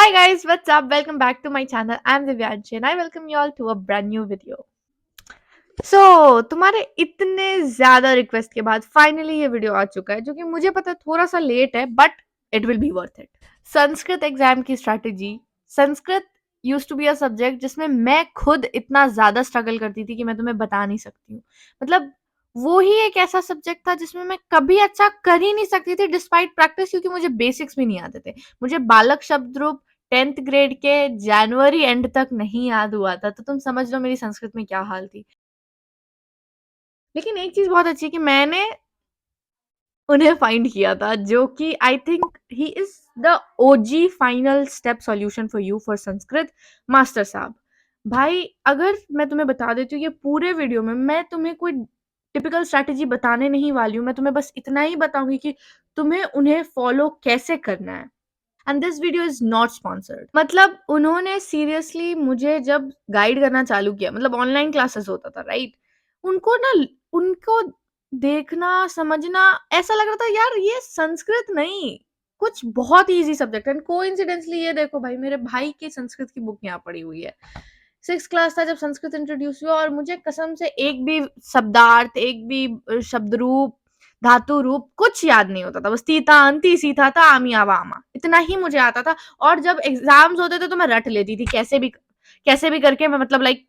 Hi guys, what's up? Welcome back to my channel. I'm Divyanshi and I welcome you all to a brand new video. तुम्हारे इतने ज़्यादा request के बाद finally ये video आ चुका है, जो कि मुझे पता है थोड़ा-सा लेट है, but it will be worth it. Sanskrit exam की strategy. Sanskrit used to be a subject जिसमें मैं खुद इतना ज़्यादा स्ट्रगल करती थी कि मैं तुम्हें बता नहीं सकती हूँ। मतलब वो ही एक ऐसा सब्जेक्ट था जिसमें मैं कभी अच्छा कर ही नहीं सकती थी डिस्पाइट प्रैक्टिस, क्योंकि मुझे बेसिक्स भी नहीं आते थे। मुझे बालक शब्द रूप 10th ग्रेड के जनवरी एंड तक नहीं याद हुआ था, तो तुम समझ लो मेरी संस्कृत में क्या हाल थी। लेकिन एक चीज़ बहुत अच्छी है कि मैंने उन्हें फाइंड किया था, जो कि I think he is the OG final step solution for you for Sanskrit master साहब। भाई अगर मैं तुम्हें बता देती हूँ, ये पूरे वीडियो में मैं तुम्हें कोई टिपिकल स्ट्रैटेजी बताने नहीं वाली हूँ, मैं तुम्हें बस इतना ही बताऊँगी कि तुम्हें उन्हें फॉलो कैसे करना है। And this video is not sponsored. मतलब उन्होंने सीरियसली मुझे जब गाइड करना चालू किया, मतलब ऑनलाइन क्लासेस होता था, राइट? उनको ना उनको देखना, समझना ऐसा लग रहा था यार ये संस्कृत नहीं, कुछ बहुत ईज़ी सब्जेक्ट है। एंड कोइंसिडेंटली ये देखो भाई, मेरे भाई की संस्कृत की बुक यहाँ पड़ी हुई है। 6th क्लास था जब संस्कृत इंट्रोड्यूस हुआ और मुझे कसम से एक भी शब्दार्थ, एक भी शब्द रूप, धातु रूप कुछ याद नहीं होता था। बस तीता अंति सीता था आमी आवा आमा, इतना ही मुझे आता था। और जब एग्जाम्स होते थे तो मैं रट लेती थी कैसे भी करके मैं, मतलब लाइक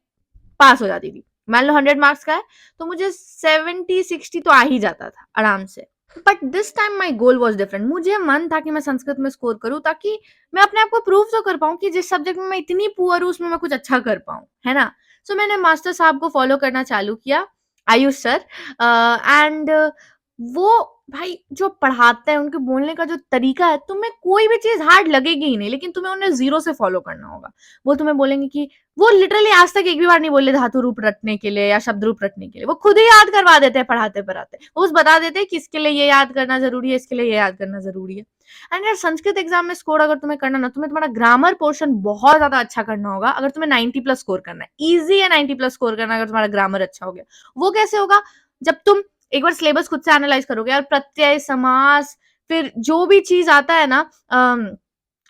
पास हो जाती थी। मान लो 100 मार्क्स का है तो मुझे 70-60 तो आ ही जाता था आराम से। But this time my goal was different. मुझे मन था कि मैं संस्कृत में स्कोर करूं, ताकि मैं अपने आप को प्रूव तो कर पाऊं कि जिस सब्जेक्ट में मैं इतनी पुअर हूं उसमें मैं कुछ अच्छा कर पाऊं, है ना? सो मैंने मास्टर साहब को फॉलो करना चालू किया, आयुष सर। एंड वो भाई जो पढ़ाते हैं, उनके बोलने का जो तरीका है, तुम्हें कोई भी चीज हार्ड लगेगी ही नहीं, लेकिन तुम्हें उन्हें जीरो से फॉलो करना होगा। वो तुम्हें बोलेंगे कि वो लिटरली आज तक एक भी बार नहीं बोले धातु रूप रटने के लिए या शब्द रूप रटने के लिए। वो खुद ही याद करवा देते हैं पढ़ाते पढ़ाते। वो बस बता देते हैं कि इसके लिए ये याद करना जरूरी है, इसके लिए ये याद करना जरूरी है। एंड यार संस्कृत एग्जाम में स्कोर अगर तुम्हें करना ना, तुम्हें तुम्हारा ग्रामर पोर्शन बहुत ज्यादा अच्छा करना होगा। अगर तुम्हें 90 प्लस स्कोर करना है, ईजी है 90 प्लस स्कोर करना अगर तुम्हारा ग्रामर अच्छा हो गया। वो कैसे होगा? जब तुम एक बार सिलेबस खुद से एनालाइज करोगे और प्रत्यय, समास, फिर जो भी चीज आता है ना,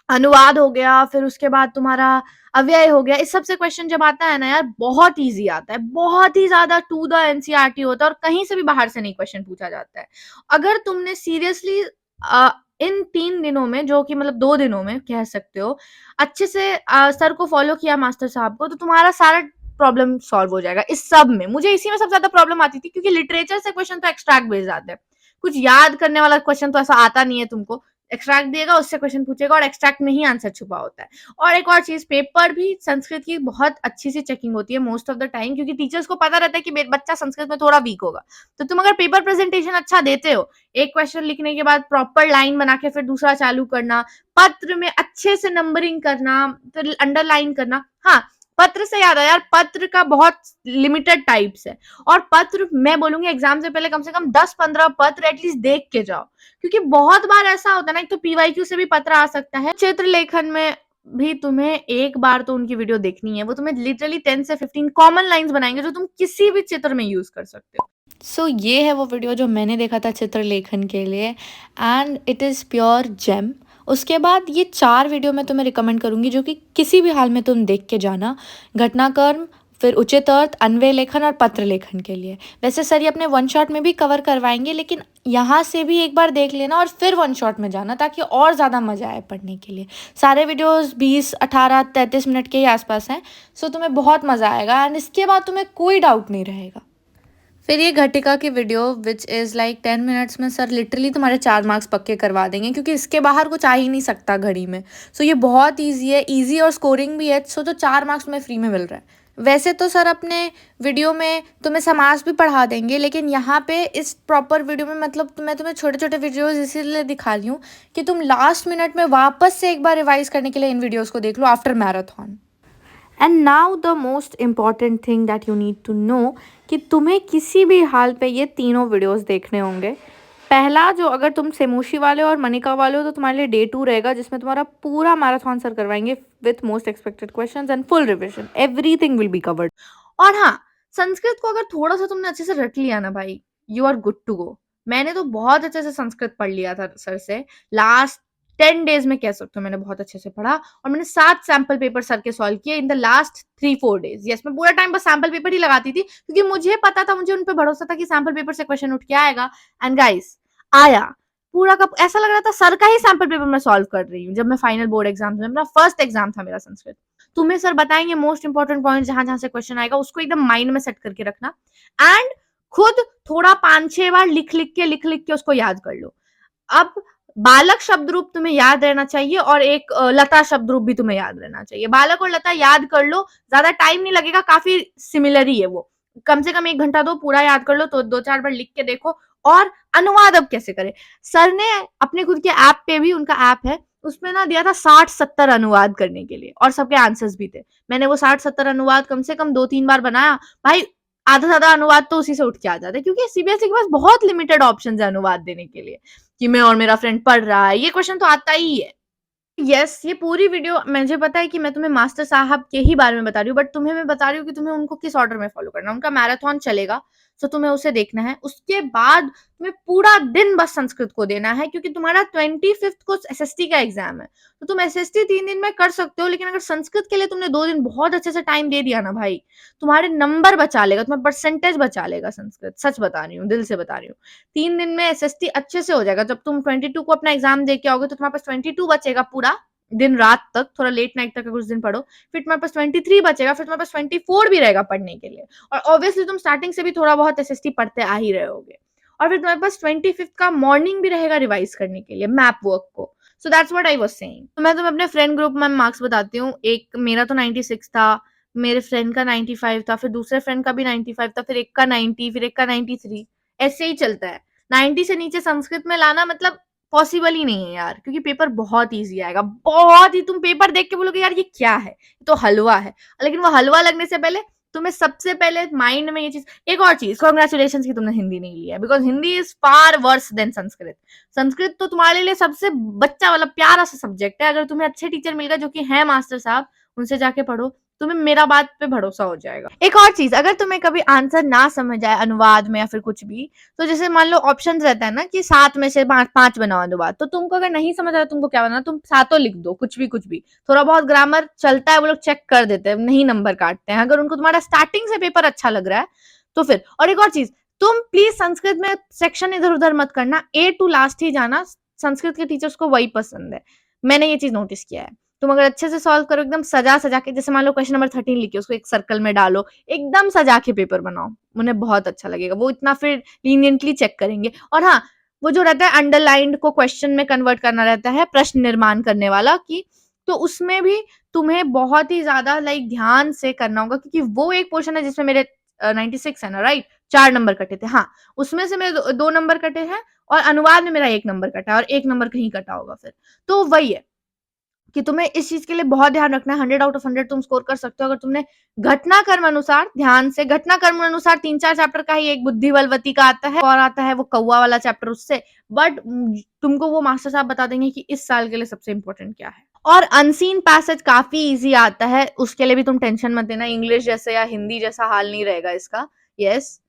अनुवाद हो गया, फिर उसके बाद तुम्हारा अव्यय हो गया, इस सब से क्वेश्चन जब आता है ना यार, बहुत ईजी आता है, बहुत ही ज्यादा टू द एनसीईआरटी होता है और कहीं से भी बाहर से नहीं क्वेश्चन पूछा जाता है। अगर तुमने सीरियसली इन 3 दिनों में, जो कि मतलब 2 दिनों में कह सकते हो, अच्छे से सर को फॉलो किया, मास्टर साहब को, तो तुम्हारा सारा प्रॉब्लम सॉल्व हो जाएगा। इस सब में मुझे इसी में सबसे ज्यादा प्रॉब्लम आती थी, क्योंकि लिटरेचर से क्वेश्चन तो एक्सट्रैक्ट भेज जाते हैं, कुछ याद करने वाला क्वेश्चन तो ऐसा आता नहीं है तुमको। एक्सट्रैक्ट देगा, उससे क्वेश्चन पूछेगा और एक्सट्रैक्ट में ही आंसर छुपा होता है। और एक और चीज, पेपर भी संस्कृत की बहुत अच्छी सी चेकिंग होती है मोस्ट ऑफ द टाइम, क्योंकि टीचर्स को पता रहता है कि बच्चा संस्कृत में थोड़ा वीक होगा। तो तुम अगर पेपर प्रेजेंटेशन अच्छा देते हो, एक क्वेश्चन लिखने के बाद प्रॉपर लाइन बना के फिर दूसरा चालू करना, पत्र में अच्छे से नंबरिंग करना, फिर अंडरलाइन करना। हाँ, पत्र से याद आया यार, पत्र का बहुत लिमिटेड टाइप्स है। और पत्र मैं बोलूंगी एग्जाम से पहले कम से कम 10-15 पत्र एटलीस्ट देख के जाओ, क्योंकि बहुत बार ऐसा होता है ना, एक तो पीवाईक्यू से भी पत्र आ सकता है, चित्र लेखन में भी तुम्हें एक बार तो उनकी वीडियो देखनी है। वो तुम्हें लिटरली 10 से 15 कॉमन लाइंस बनाएंगे जो तुम किसी भी चित्र में यूज कर सकते हो। सो ये है वो वीडियो जो मैंने देखा था चित्र लेखन के लिए, and it is pure gem. उसके बाद ये 4 वीडियो मैं तुम्हें रिकमेंड करूंगी, जो कि किसी भी हाल में तुम देख के जाना। घटनाक्रम, फिर उचित अर्थ, अन्वय लेखन और पत्र लेखन के लिए। वैसे सर ये अपने वन शॉट में भी कवर करवाएंगे, लेकिन यहाँ से भी एक बार देख लेना और फिर वन शॉट में जाना, ताकि और ज़्यादा मज़ा आए पढ़ने के लिए। सारे वीडियोस 20, 18, 33 मिनट के ही आसपास हैं, सो तुम्हें बहुत मज़ा आएगा एंड इसके बाद तुम्हें कोई डाउट नहीं रहेगा। फिर ये घटिका की video which is like 10 minutes में सर लिटरली तुम्हारे 4 मार्क्स पक्के करवा देंगे, क्योंकि इसके बाहर कुछ आ ही नहीं सकता घड़ी में। सो ये बहुत ईजी है, ईजी और स्कोरिंग भी है। सो तो 4 मार्क्स में फ्री में मिल रहा है। वैसे तो सर अपने वीडियो में तुम्हें समास भी पढ़ा देंगे, लेकिन यहाँ पे इस प्रॉपर वीडियो में मतलब मैं तुम्हें छोटे छोटे वीडियोज़ इसीलिए दिखा रही हूँ कि तुम लास्ट मिनट में वापस से एक बार रिवाइज करने के लिए इन वीडियोज़ को देख लो after marathon. And now the most important thing that you need to know, कि तुम्हें किसी भी हाल पे ये तीनों वीडियोस देखने होंगे। पहला, जो अगर तुम सेमोशी वाले और मनिका वाले हो तो तुम्हारे लिए डे 2 रहेगा, जिसमें तुम्हारा पूरा मैराथन सर करवाएंगे with most expected questions and full revision, everything will be covered. और हाँ, संस्कृत को अगर थोड़ा सा तुमने अच्छे से रट लिया ना भाई, you are good to go. मैंने तो बहुत अच्छे से संस्कृत पढ़ लिया था सर से। लास्ट 10 डेज में कह सकते हो मैंने बहुत अच्छे से पढ़ा, और मैंने 7 सैंपल पेपर सर के सॉल्व किए in the last 3-4 days. Yes, मैं पूरा टाइम बस सैंपल पेपर ही लगाती थी, क्योंकि मुझे पता था, मुझे उन पे भरोसा था कि सैंपल पेपर से क्वेश्चन उठ के आएगा। एंड गाइस, आया पूरा का, ऐसा लग रहा था सर का ही सैंपल पेपर मैं सॉल्व कर रही हूँ। जब मैं फाइनल बोर्ड एग्जाम में, मेरा फर्स्ट एग्जाम था मेरा संस्कृत, तुम्हें सर बताएंगे मोस्ट इंपॉर्टेंट पॉइंट, जहां जहां से क्वेश्चन आएगा उसको एकदम माइंड में सेट करके रखना, एंड खुद थोड़ा 5-6 बार लिख लिख के उसको याद कर लो। अब बालक शब्द रूप तुम्हें याद रहना चाहिए, और एक लता शब्द रूप भी तुम्हें याद रहना चाहिए। बालक और लता याद कर लो, ज्यादा टाइम नहीं लगेगा, काफी सिमिलर ही है वो। कम से कम 1 घंटा दो, पूरा याद कर लो, तो 2-4 बार लिख के देखो। और अनुवाद अब कैसे करें, सर ने अपने खुद के ऐप पे भी, उनका ऐप है उसमें ना दिया था 60-70 अनुवाद करने के लिए, और सबके आंसर्स भी थे। मैंने वो 60-70 अनुवाद कम से कम 2-3 बार बनाया भाई। आधा से ज्यादा अनुवाद तो उसी से उठ के आ जाते, क्योंकि सीबीएसई के पास बहुत लिमिटेड ऑप्शन है अनुवाद देने के लिए, कि मैं और मेरा फ्रेंड पढ़ रहा है, ये क्वेश्चन तो आता ही है। यस, ये पूरी वीडियो मुझे पता है कि मैं तुम्हें मास्टर साहब के ही बारे में बता रही हूँ, बट तुम्हें मैं बता रही हूँ कि तुम्हें उनको किस ऑर्डर में फॉलो करना है। उनका मैराथन चलेगा, तो तुम्हें उसे देखना है। उसके बाद तुम्हें पूरा दिन बस संस्कृत को देना है, क्योंकि तुम्हारा 25th को एसएसटी का एग्जाम है। तो तुम एसएसटी 3 दिन में कर सकते हो, लेकिन अगर संस्कृत के लिए तुमने 2 दिन बहुत अच्छे से टाइम दे दिया ना भाई, तुम्हारे नंबर बचा लेगा, तुम्हारा परसेंटेज बचा लेगा संस्कृत। सच बता रही हूँ, दिल से बता रही हूँ। 3 दिन में एसएसटी अच्छे से हो जाएगा। जब तुम 22 को अपना एग्जाम दे के आओगे, तो तुम्हारे पास 22 बचेगा पूरा दिन रात तक, थोड़ा लेट नाइट तक कुछ दिन पढ़ो, फिर तुम्हारे पास 23 बचेगा, फिर तुम्हारे पास 24 भी रहेगा पढ़ने के लिए। और ऑब्वियसली तुम स्टार्टिंग से भी थोड़ा बहुत एसएसटी पढ़ते आ ही रहे होगे, और फिर तुम्हारे पास 25th का मॉर्निंग भी रहेगा रिवाइज करने के लिए मैप वर्क को। So that's what I was saying. तो मैं तुम्हें अपने फ्रेंड ग्रुप में मार्क्स बताती हूँ। एक मेरा तो 96 था, मेरे फ्रेंड का 95 था, फिर दूसरे फ्रेंड का भी 95 था, फिर एक का 90, फिर एक का 93। ऐसे ही चलता है। 90 से नीचे संस्कृत में लाना मतलब पॉसिबल ही नहीं है यार, क्योंकि पेपर बहुत इजी आएगा, बहुत ही। तुम पेपर देख के बोलोगे यार ये क्या है, ये तो हलवा है। लेकिन वो हलवा लगने से पहले तुम्हें सबसे पहले माइंड में ये चीज, एक और चीज, कॉन्ग्रेचुलेशन की तुमने हिंदी नहीं लिया, because Hindi is far worse than Sanskrit. Sanskrit तो तुम्हारे लिए सबसे बच्चा वाला प्यारा सा सब्जेक्ट है। अगर तुम्हें अच्छे टीचर मिल गए जो कि है मास्टर साहब, उनसे जाके पढ़ो, तुम्हें मेरा बात पे भरोसा हो जाएगा। एक और चीज, अगर तुम्हें कभी आंसर ना समझ आए अनुवाद में या फिर कुछ भी, तो जैसे मान लो ऑप्शन रहता है ना कि 7 में से 5 बनाओ अनुवाद, तो तुमको अगर नहीं समझ आया तुमको क्या बनाना, तुम 7 लिख दो, कुछ भी कुछ भी। थोड़ा बहुत ग्रामर चलता है, वो लोग चेक कर देते हैं, नहीं नंबर काटते हैं अगर उनको तुम्हारा स्टार्टिंग से पेपर अच्छा लग रहा है तो फिर। और एक और चीज, तुम प्लीज संस्कृत में सेक्शन इधर उधर मत करना, ए टू लास्ट ही जाना। संस्कृत के टीचर्स को वही पसंद है, मैंने ये चीज नोटिस किया है। तुम अगर अच्छे से सॉल्व करो, एकदम सजा सजा के, जैसे मान लो क्वेश्चन नंबर 13 लिखे, उसको एक सर्कल में डालो, एकदम सजा के पेपर बनाओ, उन्हें बहुत अच्छा लगेगा। वो इतना फिर लीनियंटली चेक करेंगे। और हाँ, वो जो रहता है अंडरलाइंड को क्वेश्चन में कन्वर्ट करना रहता है, प्रश्न निर्माण करने वाला की, तो उसमें भी तुम्हें बहुत ही ज्यादा लाइक ध्यान से करना होगा, क्योंकि वो एक पोर्शन है जिसमें मेरे 96 है ना, राइट, 4 नंबर कटे थे। हाँ, उसमें से मेरे 2 नंबर कटे हैं, और अनुवाद में मेरा 1 नंबर कटा है, और 1 नंबर कहीं कटा होगा फिर। तो वही है कि तुम्हें इस चीज के लिए बहुत ध्यान रखना है। 100 आउट ऑफ 100 तुम स्कोर कर सकते हो अगर तुमने घटनाक्रम अनुसार ध्यान से, घटनाक्रम अनुसार 3-4 चैप्टर का ही, एक बुद्धि बलवती का आता है, और आता है वो कौवा वाला चैप्टर उससे। बट तुमको वो मास्टर साहब बता देंगे कि इस साल के लिए सबसे इंपॉर्टेंट क्या है। और अनसीन पैसेज काफी इजी आता है, उसके लिए भी तुम टेंशन मत लेना। इंग्लिश जैसे या हिंदी जैसा हाल नहीं रहेगा इसका। यस,